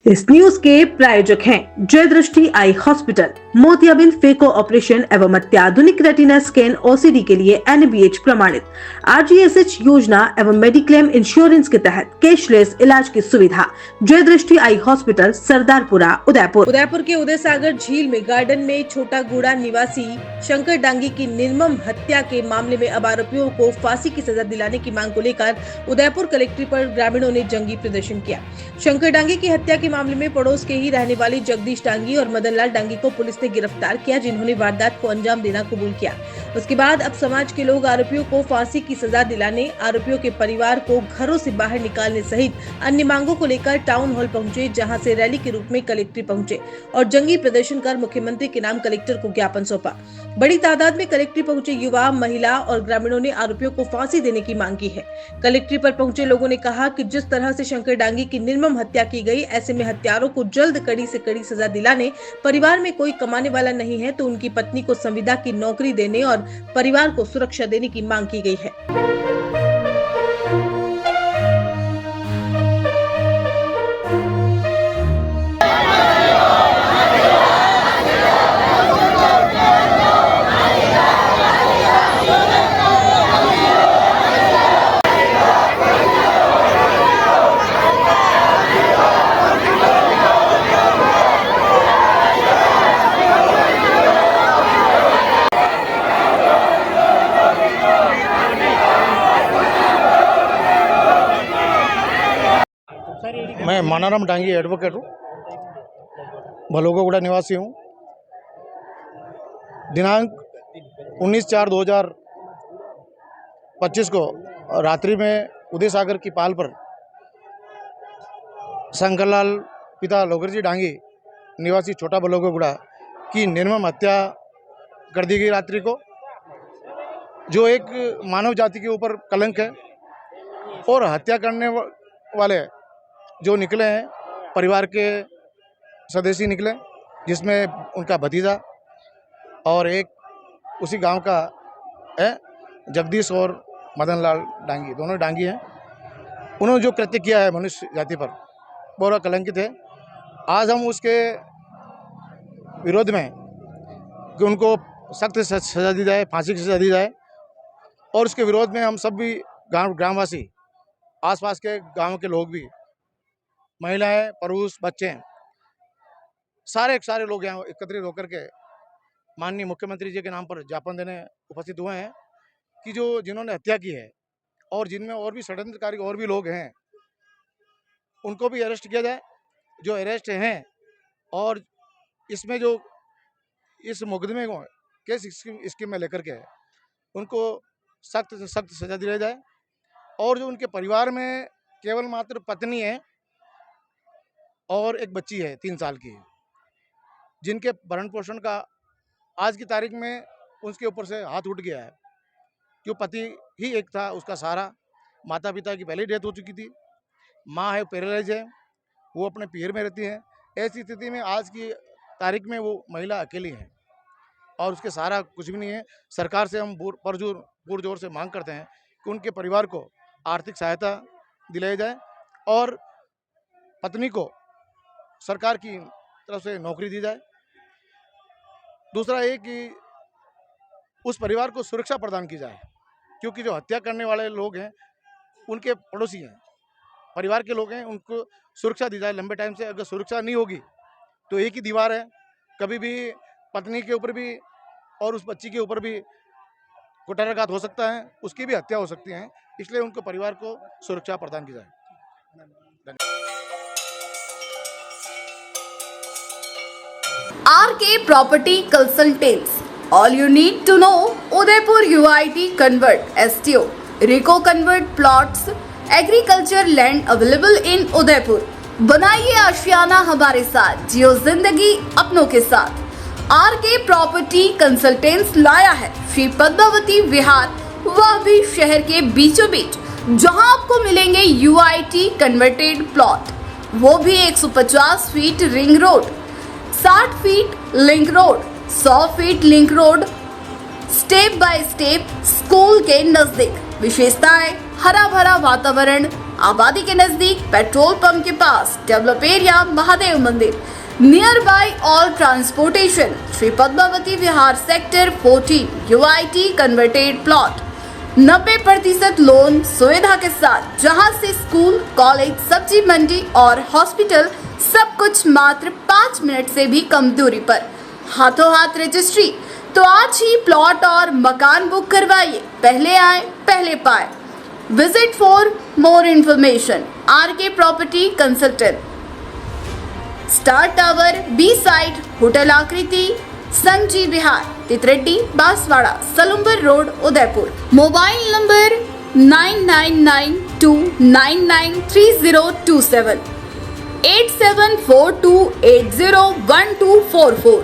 इस न्यूज के प्रायोजक हैं जय दृष्टि आई हॉस्पिटल, मोतियाबिंद फेको ऑपरेशन एवं अत्याधुनिक रेटिना स्कैन ओसीडी के लिए NABH प्रमाणित, RGSH योजना एवं मेडिक्लेम इंश्योरेंस के तहत कैशलेस इलाज की सुविधा। जय दृष्टि आई हॉस्पिटल, सरदारपुरा, उदयपुर के उदय सागर झील में गार्डन में छोटा गुड़ा निवासी शंकर डांगी की निर्मम हत्या के मामले में अब आरोपियों को फांसी की सजा दिलाने की मांग को लेकर उदयपुर कलेक्ट्रेट पर ग्रामीणों ने जंगी प्रदर्शन किया। शंकर डांगी की हत्या के मामले में पड़ोस के ही रहने वाले जगदीश डांगी और मदन लाल डांगी को पुलिस ने गिरफ्तार किया, जिन्होंने वारदात को अंजाम देना कबूल किया। उसके बाद अब समाज के लोग आरोपियों को फांसी की सजा दिलाने, आरोपियों के परिवार को घरों से बाहर निकालने सहित अन्य मांगों को लेकर टाउन हॉल पहुंचे, जहां से रैली के रूप में कलेक्ट्रेट पहुंचे और जंगी प्रदर्शन कर मुख्यमंत्री के नाम कलेक्टर को ज्ञापन सौंपा। बड़ी तादाद में कलेक्ट्रेट पहुंचे युवा, महिला और ग्रामीणों ने आरोपियों को फांसी देने की मांग की है। कलेक्ट्रेट पर पहुंचे लोगों ने कहा कि जिस तरह से शंकर डांगी की निर्मम हत्या की गई, ऐसे में हत्यारों को जल्द कड़ी से कड़ी सजा दिलाने, परिवार में कोई कमाने वाला नहीं है तो उनकी पत्नी को संविदा की नौकरी देने और परिवार को सुरक्षा देने की मांग की गई है। मैं मानाराम डांगी एडवोकेट हूँ, भलोगागुड़ा निवासी हूँ। दिनांक 19/4/2025 को रात्रि में उदय सागर की पाल पर शंकरलाल पिता लोगरजी डांगी निवासी छोटा भलोगागुड़ा की निर्मम हत्या कर दी गई रात्रि को, जो एक मानव जाति के ऊपर कलंक है। और हत्या करने वाले जो निकले हैं परिवार के सदस्य निकले, जिसमें उनका भतीजा और एक उसी गांव का है जगदीश और मदन लाल डांगी, दोनों डांगी हैं। उन्होंने जो कृत्य किया है मनुष्य जाति पर बहुत कलंकित है। आज हम उसके विरोध में कि उनको सख्त सजा दी जाए, फांसी की सजा दी जाए, और उसके विरोध में हम सब भी ग्रामवासी, आसपास के गांव के लोग भी, महिलाएं, पुरुष, बच्चे, सारे लोग यहाँ एकत्रित होकर के माननीय मुख्यमंत्री जी के नाम पर ज्ञापन देने उपस्थित हुए हैं कि जिन्होंने हत्या की है और जिनमें और भी षड्यंत्रकारी और भी लोग हैं, उनको भी अरेस्ट किया जाए, जो अरेस्ट हैं, और इसमें जो इस मुकदमे को केस स्कीम में लेकर के उनको सख्त से सख्त सजा दिया जाए। और जो उनके परिवार में केवल मात्र पत्नी है और एक बच्ची है 3 साल की, जिनके भरण पोषण का आज की तारीख में उसके ऊपर से हाथ उठ गया है। क्यों, पति ही एक था उसका सहारा, माता पिता की पहले डेथ हो चुकी थी, माँ है पैरालाइज है, वो अपने पीर में रहती है। ऐसी स्थिति में आज की तारीख में वो महिला अकेली है और उसके सहारा कुछ भी नहीं है। सरकार से हम पुरजोर से मांग करते हैं कि उनके परिवार को आर्थिक सहायता दिलाई जाए और पत्नी को सरकार की तरफ से नौकरी दी जाए। दूसरा ये कि उस परिवार को सुरक्षा प्रदान की जाए, क्योंकि जो हत्या करने वाले लोग हैं उनके पड़ोसी हैं, परिवार के लोग हैं, उनको सुरक्षा दी जाए। लंबे टाइम से अगर सुरक्षा नहीं होगी तो एक ही दीवार है, कभी भी पत्नी के ऊपर भी और उस बच्ची के ऊपर भी कुठाराघात हो सकता है, उसकी भी हत्या हो सकती है। इसलिए उनको परिवार को सुरक्षा प्रदान की जाए। RK Property Consultants. All you need to know: Udaipur UIT Convert STO, Rico Convert Plots, Agriculture Land available in Udaipur. बनाइए आशियाना हमारे साथ, जियो जिंदगी अपनों के साथ। RK Property Consultants लाया है श्री पद्मावती विहार, वह भी शहर के बीचों बीच, जहां आपको मिलेंगे UIT कन्वर्टेड प्लॉट, वो भी 150 feet ring road, 60 feet link road, 100 feet link road, step by step school के नजदीक। विशेषताएं: हरा भरा वातावरण, आबादी के नजदीक, पेट्रोल पंप के पास, डेवलप एरिया, महादेव मंदिर, near by all transportation, Shri Padmavati Vihar sector 14, UIT converted plot, 90% loan सुविधा के साथ, जहां से स्कूल, कॉलेज, सब्जी मंडी और हॉस्पिटल सब कुछ मात्र 5 मिनट से भी कम दूरी पर, हाथों हाथ रजिस्ट्री। तो आज ही प्लॉट और मकान बुक करवाइए, पहले आए पहले पाए। Visit for more information RK property consultant, star tower, B side, hotel Aakriti, Sanji Vihar, Titardi, Banswara, Salumbar road, Udaipur. Mobile number 9992993027, 8742801244।